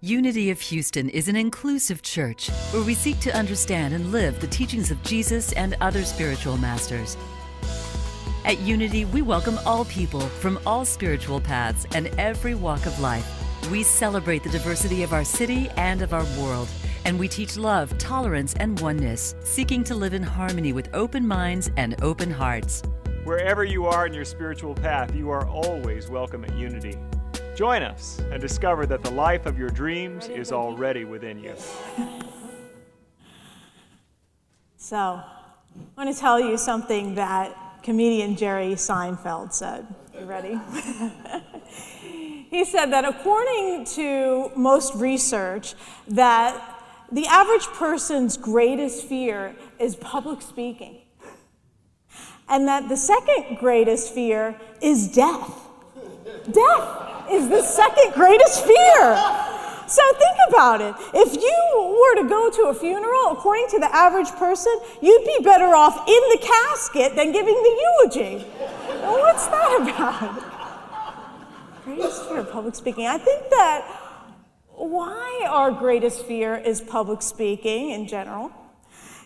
Unity of Houston is an inclusive church where we seek to understand and live the teachings of Jesus and other spiritual masters. At Unity, we welcome all people from all spiritual paths and every walk of life. We celebrate the diversity of our city and of our world, and we teach love, tolerance, and oneness, seeking to live in harmony with open minds and open hearts. Wherever you are in your spiritual path, you are always welcome at Unity. Join us and discover that the life of your dreams is already within you. So, I want to tell you something that comedian Jerry Seinfeld said. You ready? He said that according to most research, that the average person's greatest fear is public speaking. And that the second greatest fear is death. Death is the second greatest fear. So think about it. If you were to go to a funeral, according to the average person, you'd be better off in the casket than giving the eulogy. Well, what's that about? Greatest fear of public speaking. I think that why our greatest fear is public speaking in general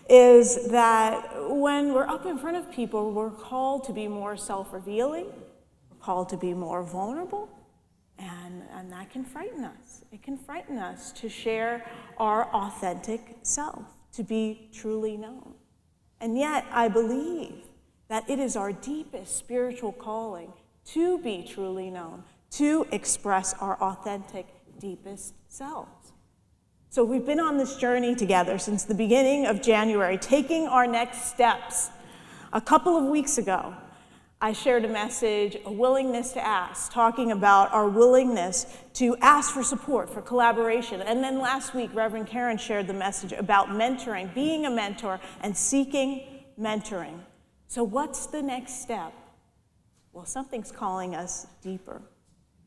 is that when we're up in front of people, we're called to be more self-revealing, we're called to be more vulnerable, and that can frighten us. It can frighten us to share our authentic self, to be truly known. And yet, I believe that it is our deepest spiritual calling to be truly known, to express our authentic, deepest selves. So we've been on this journey together since the beginning of January, taking our next steps. A couple of weeks ago, I shared a message, a willingness to ask, talking about our willingness to ask for support, for collaboration. And then last week, Reverend Karen shared the message about mentoring, being a mentor, and seeking mentoring. So what's the next step? Well, something's calling us deeper,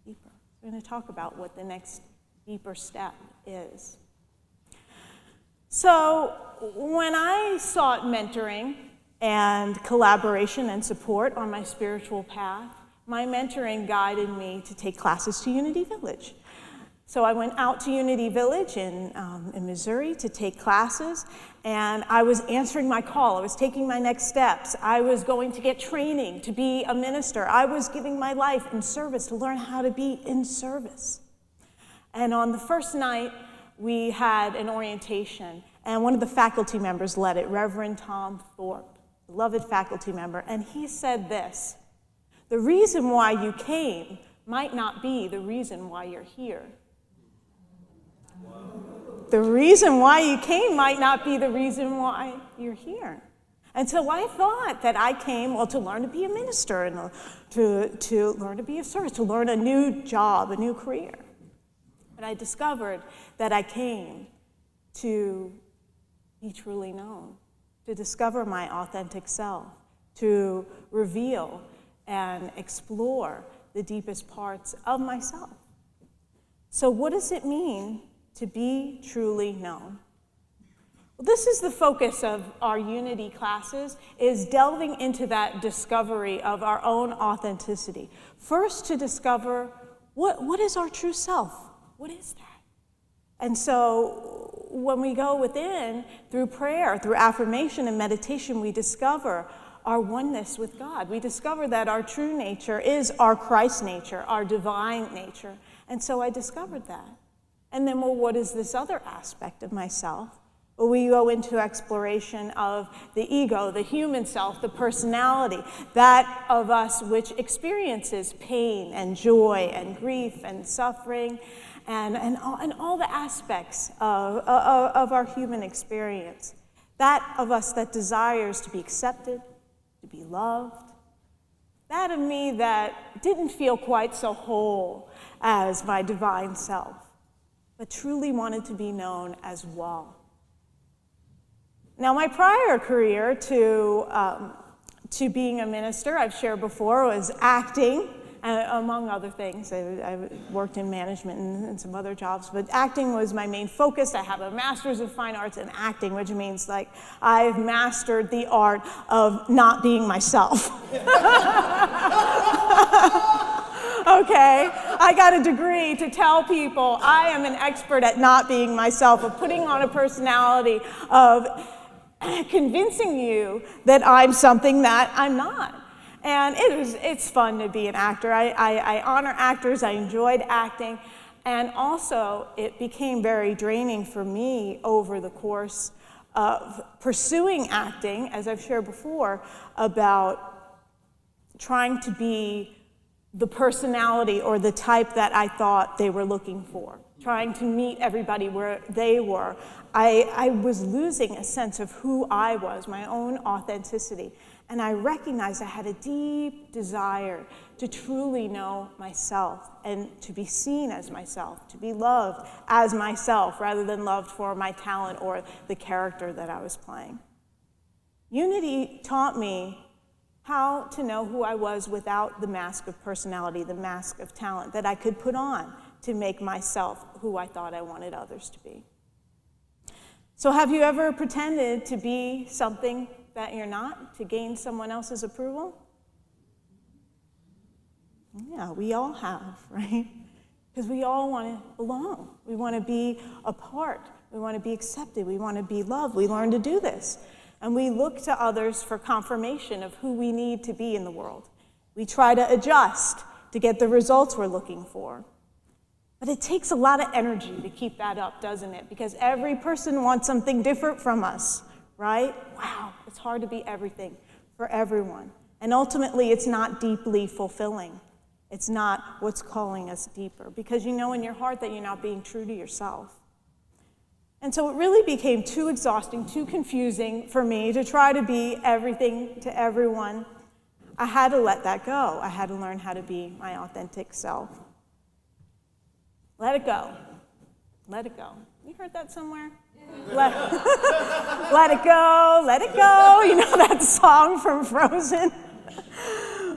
deeper. We're going to talk about what the next deeper step is. So when I sought mentoring and collaboration and support on my spiritual path, my mentoring guided me to take classes to Unity Village. So I went out to Unity Village in Missouri to take classes, and I was answering my call. I was taking my next steps. I was going to get training to be a minister. I was giving my life in service to learn how to be in service. And on the first night, we had an orientation, and one of the faculty members led it, Reverend Tom Thorpe, beloved faculty member, and he said this: the reason why you came might not be the reason why you're here. The reason why you came might not be the reason why you're here. And so I thought that I came, well, to learn to be a minister and to learn to be of service, to learn a new job, a new career. But I discovered that I came to be truly known, to discover my authentic self, to reveal and explore the deepest parts of myself. So what does it mean to be truly known? Well, this is the focus of our Unity classes, is delving into that discovery of our own authenticity. First, to discover what is our true self? What is that? And so when we go within, through prayer, through affirmation and meditation, we discover our oneness with God. We discover that our true nature is our Christ nature, our divine nature. And so I discovered that. And then, well, what is this other aspect of myself? Well, we go into exploration of the ego, the human self, the personality, that of us which experiences pain and joy and grief and suffering and all the aspects of our human experience. That of us that desires to be accepted, to be loved. That of me that didn't feel quite so whole as my divine self, but truly wanted to be known as well. Now, my prior career to being a minister, I've shared before, was acting, among other things. I worked in management and some other jobs, but acting was my main focus. I have a master's of fine arts in acting, which means like I've mastered the art of not being myself. okay? I got a degree to tell people I am an expert at not being myself, of putting on a personality, of convincing you that I'm something that I'm not. And it's fun to be an actor. I honor actors. I enjoyed acting. And also, it became very draining for me over the course of pursuing acting, as I've shared before, about trying to be the personality or the type that I thought they were looking for, trying to meet everybody where they were. I was losing a sense of who I was, my own authenticity. And I recognized I had a deep desire to truly know myself and to be seen as myself, to be loved as myself rather than loved for my talent or the character that I was playing. Unity taught me how to know who I was without the mask of personality, the mask of talent that I could put on to make myself who I thought I wanted others to be. So have you ever pretended to be something that you're not to gain someone else's approval? Yeah, we all have, right? Because we all want to belong. We want to be a part. We want to be accepted. We want to be loved. We learn to do this. And we look to others for confirmation of who we need to be in the world. We try to adjust to get the results we're looking for. But it takes a lot of energy to keep that up, doesn't it? Because every person wants something different from us, right? Wow, it's hard to be everything for everyone. And ultimately, it's not deeply fulfilling. It's not what's calling us deeper, because you know in your heart that you're not being true to yourself. And so it really became too exhausting, too confusing for me to try to be everything to everyone. I had to let that go. I had to learn how to be my authentic self. Let it go. Let it go. You heard that somewhere? Let it go, let it go. You know that song from Frozen?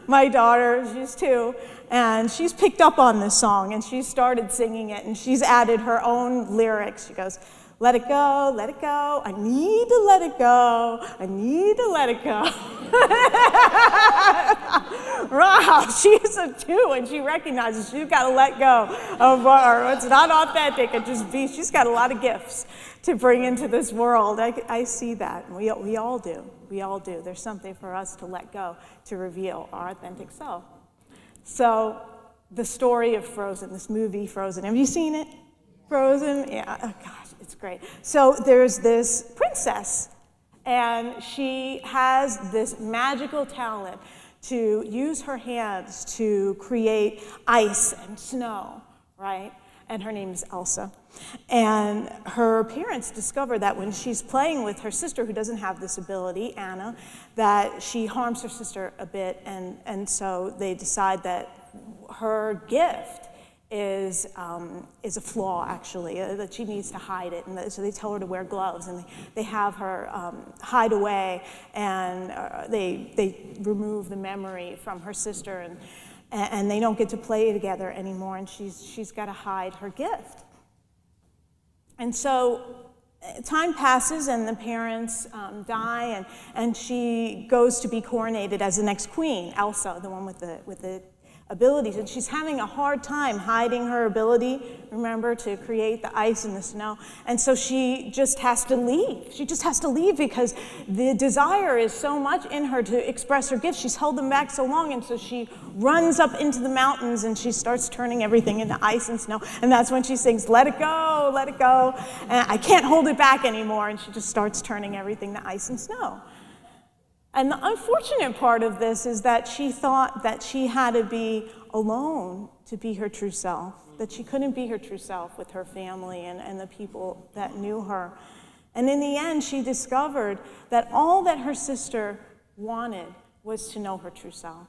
My daughter, she's 2, and she's picked up on this song, and she started singing it, and she's added her own lyrics. She goes, let it go, I need to let it go, I need to let it go. Wow, she's a 2, and she recognizes she's got to let go of what's not authentic and just be. She's got a lot of gifts to bring into this world. I see that. We all do. We all do. There's something for us to let go to reveal our authentic self. So the story of Frozen, this movie Frozen. Have you seen it? Frozen? Yeah. Oh, gosh, it's great. So there's this princess, and she has this magical talent to use her hands to create ice and snow, right? And her name is Elsa. And her parents discover that when she's playing with her sister, who doesn't have this ability, Anna, that she harms her sister a bit, and so they decide that her gift is a flaw, actually, that she needs to hide it. And so they tell her to wear gloves, and they have her hide away, and they remove the memory from her sister, and they don't get to play together anymore, and she's got to hide her gift. And so time passes, and the parents die, and she goes to be coronated as the next queen, Elsa, the one with the abilities, and she's having a hard time hiding her ability, remember, to create the ice and the snow. And so she just has to leave. She just has to leave because the desire is so much in her to express her gifts. She's held them back so long, and so she runs up into the mountains, and she starts turning everything into ice and snow. And that's when she sings, let it go, and I can't hold it back anymore. And she just starts turning everything to ice and snow. And the unfortunate part of this is that she thought that she had to be alone to be her true self, that she couldn't be her true self with her family and the people that knew her. And in the end, she discovered that all that her sister wanted was to know her true self.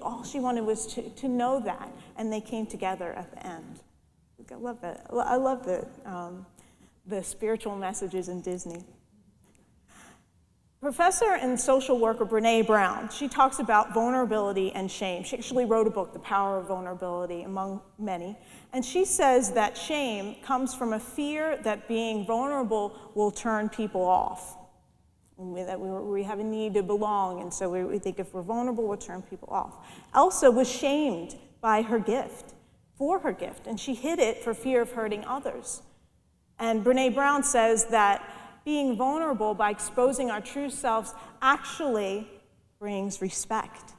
All she wanted was to know that, and they came together at the end. I love that. I love the spiritual messages in Disney. Professor and social worker Brené Brown, she talks about vulnerability and shame. She actually wrote a book, The Power of Vulnerability, among many. And she says that shame comes from a fear that being vulnerable will turn people off. That we have a need to belong, and so we think if we're vulnerable, we'll turn people off. Elsa was shamed by her gift, for her gift, and she hid it for fear of hurting others. And Brené Brown says that being vulnerable by exposing our true selves actually brings respect.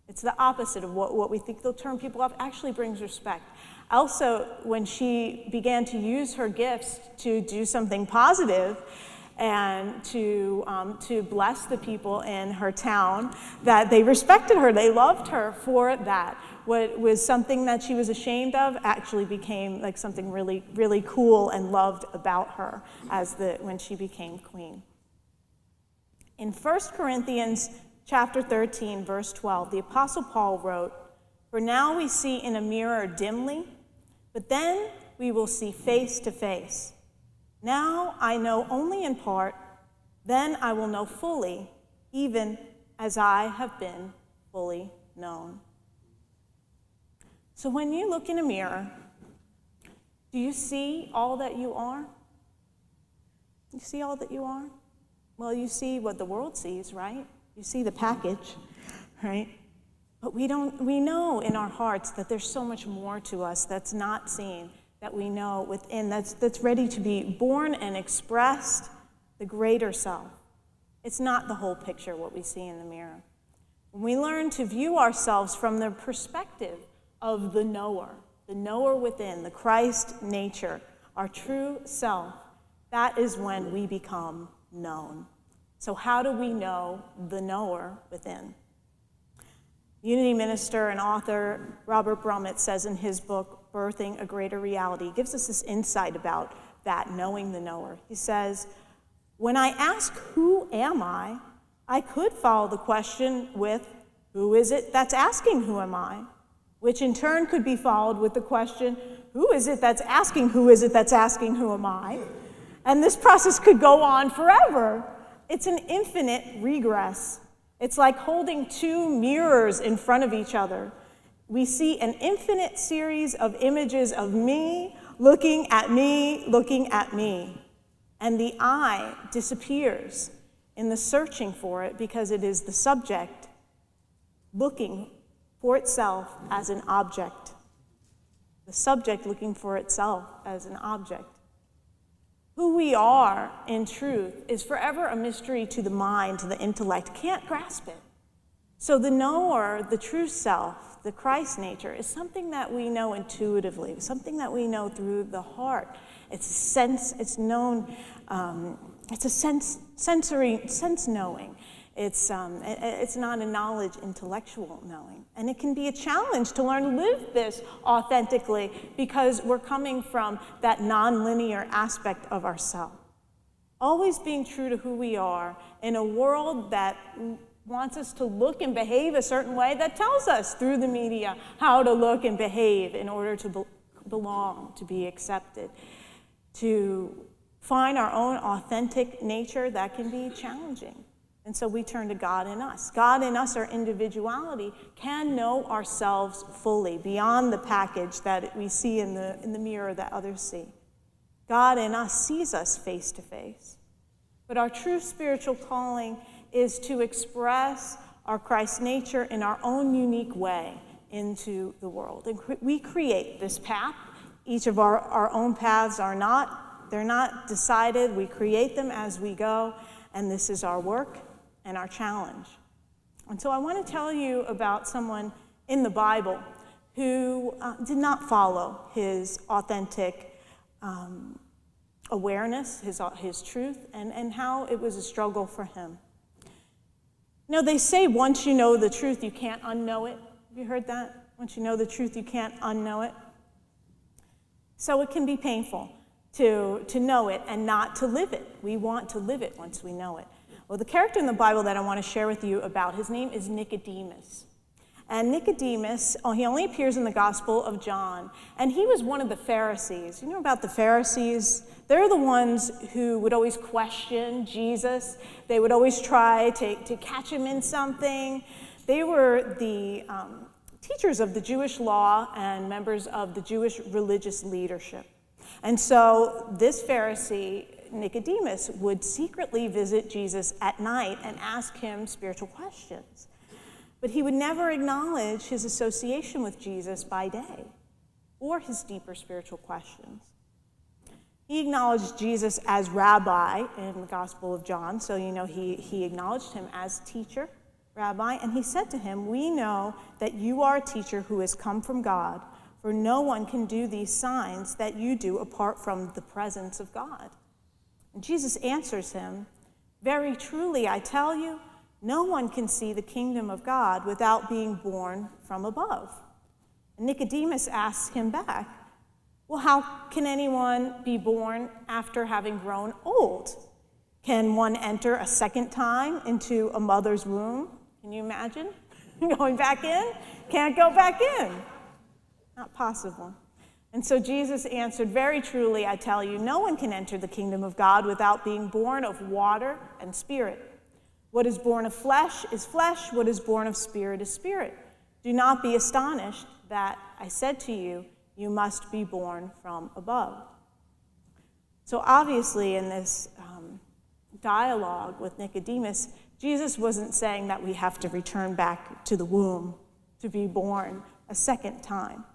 It's the opposite of what we think will turn people off, actually brings respect. Also, when she began to use her gifts to do something positive and to bless the people in her town, that they respected her, they loved her for that. What was something that she was ashamed of actually became like something really, really cool and loved about her when she became queen. In 1 Corinthians chapter 13, verse 12, the Apostle Paul wrote, "For now we see in a mirror dimly, but then we will see face to face. Now I know only in part, then I will know fully, even as I have been fully known." So when you look in a mirror, do you see all that you are? You see all that you are? Well, you see what the world sees, right? You see the package, right? But we know in our hearts that there's so much more to us that's not seen, that we know within, that's ready to be born and expressed, the greater self. It's not the whole picture, what we see in the mirror. When we learn to view ourselves from the perspective of the knower within, the Christ nature, our true self, that is when we become known. So how do we know the knower within? Unity minister and author Robert Brummett says in his book, Birthing a Greater Reality, he gives us this insight about that, knowing the knower. He says, "When I ask, 'Who am I?' I could follow the question with, 'Who is it that's asking who am I?' Which in turn could be followed with the question, 'Who is it that's asking who is it that's asking who am I?' And this process could go on forever. It's an infinite regress. It's like holding two mirrors in front of each other. We see an infinite series of images of me, looking at me, looking at me. And the I disappears in the searching for it because it is the subject looking for itself as an object. The subject looking for itself as an object. Who we are in truth is forever a mystery to the mind, to the intellect. Can't grasp it. So the knower, the true self, the Christ nature, is something that we know intuitively, something that we know through the heart. It's a sense, it's known, it's a sense knowing. It's not a knowledge, intellectual knowing. And it can be a challenge to learn to live this authentically because we're coming from that nonlinear aspect of ourselves. Always being true to who we are in a world that wants us to look and behave a certain way, that tells us through the media how to look and behave in order to belong, to be accepted. To find our own authentic nature, that can be challenging. And so we turn to God in us. God in us, our individuality, can know ourselves fully, beyond the package that we see in the mirror that others see. God in us sees us face to face. But our true spiritual calling is to express our Christ nature in our own unique way into the world. And we create this path. Each of our own paths they're not decided. We create them as we go, and this is our work and our challenge. And so I want to tell you about someone in the Bible who did not follow his authentic awareness, his truth, and how it was a struggle for him. You know, they say once you know the truth, you can't unknow it. Have you heard that? Once you know the truth, you can't unknow it. So it can be painful to know it and not to live it. We want to live it once we know it. Well, the character in the Bible that I want to share with you about, his name is Nicodemus. And Nicodemus, he only appears in the Gospel of John. And he was one of the Pharisees. You know about the Pharisees? They're the ones who would always question Jesus. They would always try to catch him in something. They were the teachers of the Jewish law and members of the Jewish religious leadership. And so this Pharisee, Nicodemus, would secretly visit Jesus at night and ask him spiritual questions. but he would never acknowledge his association with Jesus by day or his deeper spiritual questions. He acknowledged Jesus as rabbi in the Gospel of John, so he acknowledged him as teacher, rabbi, and he said to him, "We know that you are a teacher who has come from God, for no one can do these signs that you do apart from the presence of God." And Jesus answers him, "Very truly, I tell you, no one can see the kingdom of God without being born from above." And Nicodemus asks him back, "Well, how can anyone be born after having grown old? Can one enter a second time into a mother's womb?" Can you imagine going back in? Can't go back in. Not possible. And so Jesus answered, "Very truly, I tell you, no one can enter the kingdom of God without being born of water and spirit. What is born of flesh is flesh. What is born of spirit is spirit. Do not be astonished that I said to you, you must be born from above." So obviously in this dialogue with Nicodemus, Jesus wasn't saying that we have to return back to the womb to be born a second time.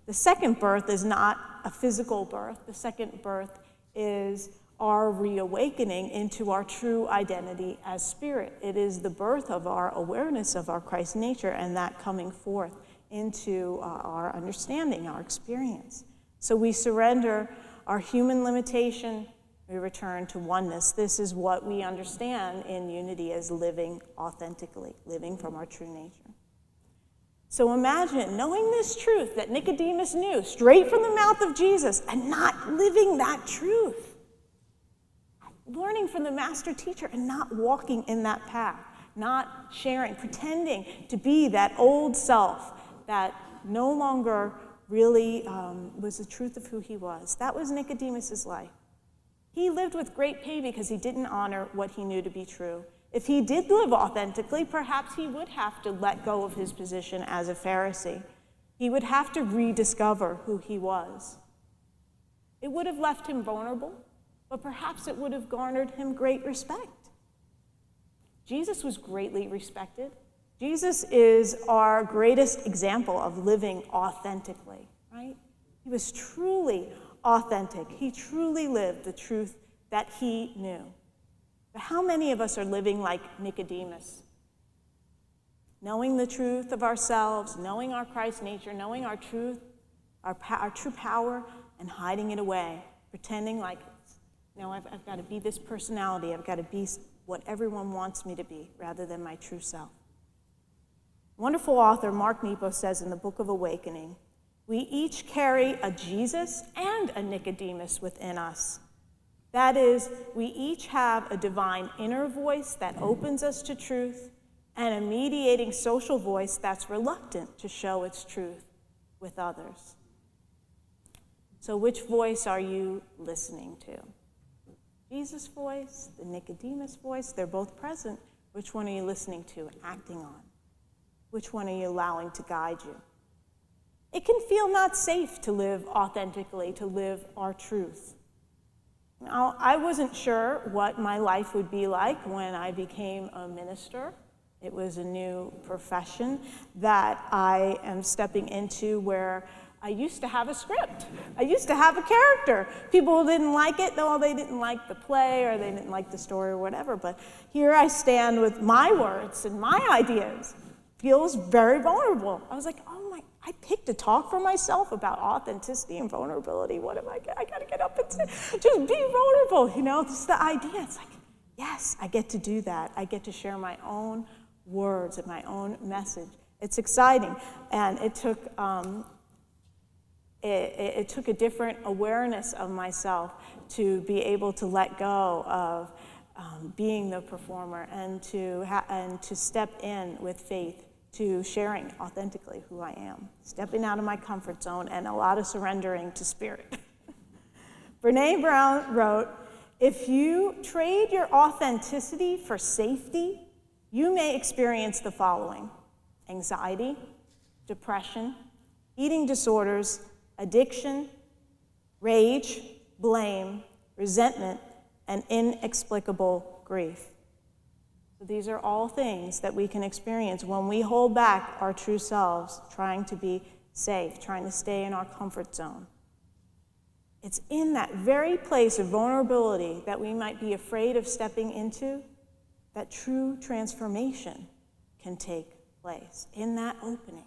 The second birth is not a physical birth. The second birth is our reawakening into our true identity as spirit. It is the birth of our awareness of our Christ nature and that coming forth into our understanding, our experience. So we surrender our human limitation, we return to oneness. This is what we understand in unity as living authentically, living from our true nature. So imagine knowing this truth that Nicodemus knew straight from the mouth of Jesus and not living that truth. Learning from the master teacher and not walking in that path, not sharing, pretending to be that old self that no longer really was the truth of who he was. That was Nicodemus's life. He lived with great pain because he didn't honor what he knew to be true. If he did live authentically, perhaps he would have to let go of his position as a Pharisee. He would have to rediscover who he was. It would have left him vulnerable, but perhaps it would have garnered him great respect. Jesus was greatly respected. Jesus is our greatest example of living authentically, right? He was truly authentic. He truly lived the truth that he knew. But how many of us are living like Nicodemus? Knowing the truth of ourselves, knowing our Christ nature, knowing our truth, our true power, and hiding it away, pretending like, I've got to be this personality, I've got to be what everyone wants me to be, rather than my true self. Wonderful author Mark Nepo says in the Book of Awakening, we each carry a Jesus and a Nicodemus within us. That is, we each have a divine inner voice that opens us to truth and a mediating social voice that's reluctant to show its truth with others. So which voice are you listening to? Jesus' voice, the Nicodemus voice, they're both present. Which one are you listening to and acting on? Which one are you allowing to guide you? It can feel not safe to live authentically, to live our truth. Now, I wasn't sure what my life would be like when I became a minister. It was a new profession that I am stepping into where I used to have a script. I used to have a character. People didn't like it. No, they didn't like the play or they didn't like the story or whatever. But here I stand with my words and my ideas. Feels very vulnerable. I was like, oh my, I picked to talk for myself about authenticity and vulnerability. What am I got to get up and just be vulnerable. This is the idea. It's like, yes, I get to do that. I get to share my own words and my own message. It's exciting. And it took a different awareness of myself to be able to let go of being the performer and to step in with faith to sharing authentically who I am, stepping out of my comfort zone and a lot of surrendering to spirit. Brene Brown wrote, if you trade your authenticity for safety, you may experience the following: anxiety, depression, eating disorders, addiction, rage, blame, resentment, and inexplicable grief. So these are all things that we can experience when we hold back our true selves, trying to be safe, trying to stay in our comfort zone. It's in that very place of vulnerability that we might be afraid of stepping into that true transformation can take place, in that opening.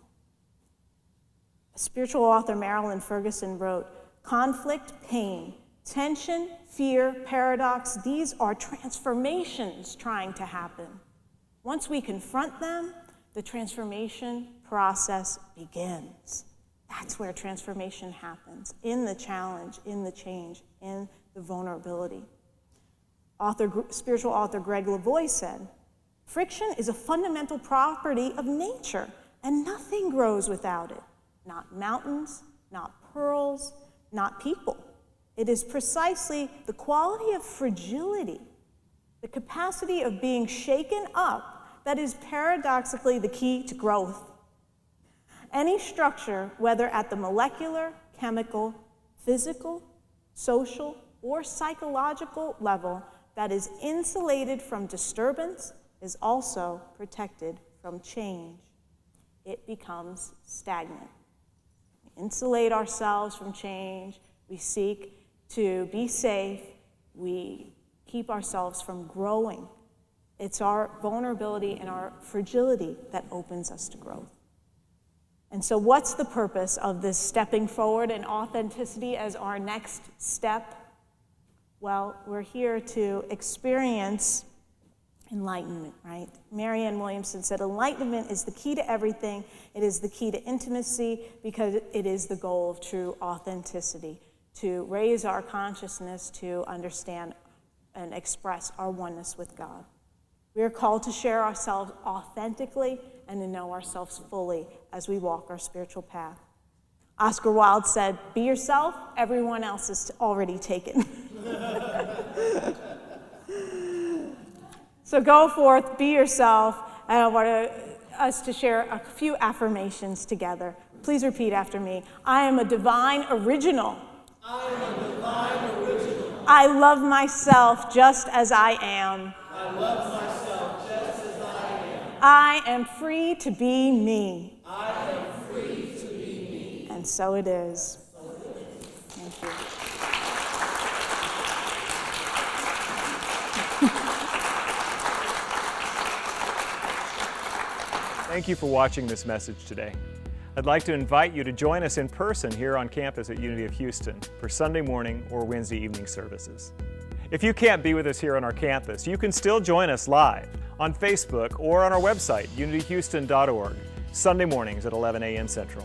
Spiritual author Marilyn Ferguson wrote, "Conflict, pain, tension, fear, paradox, these are transformations trying to happen. Once we confront them, the transformation process begins." That's where transformation happens, in the challenge, in the change, in the vulnerability. Spiritual author Greg Lavoie said, "Friction is a fundamental property of nature, and nothing grows without it. Not mountains, not pearls, not people. It is precisely the quality of fragility, the capacity of being shaken up, that is paradoxically the key to growth. Any structure, whether at the molecular, chemical, physical, social, or psychological level, that is insulated from disturbance is also protected from change. It becomes stagnant. We insulate ourselves from change. We seek to be safe. We keep ourselves from growing. It's our vulnerability and our fragility that opens us to growth. And so what's the purpose of this stepping forward and authenticity as our next step? Well, we're here to experience enlightenment, right? Marianne Williamson said, "Enlightenment is the key to everything. It is the key to intimacy because it is the goal of true authenticity, to raise our consciousness to understand and express our oneness with God. We are called to share ourselves authentically and to know ourselves fully as we walk our spiritual path." Oscar Wilde said, "Be yourself, everyone else is already taken." So go forth, be yourself, and I want us to share a few affirmations together. Please repeat after me. I am a divine original. I am a divine original. I love myself just as I am. I love myself just as I am. I am free to be me. I am free to be me. And so it is. Thank you. Thank you for watching this message today. I'd like to invite you to join us in person here on campus at Unity of Houston for Sunday morning or Wednesday evening services. If you can't be with us here on our campus, you can still join us live on Facebook or on our website, unityhouston.org, Sunday mornings at 11 a.m. Central.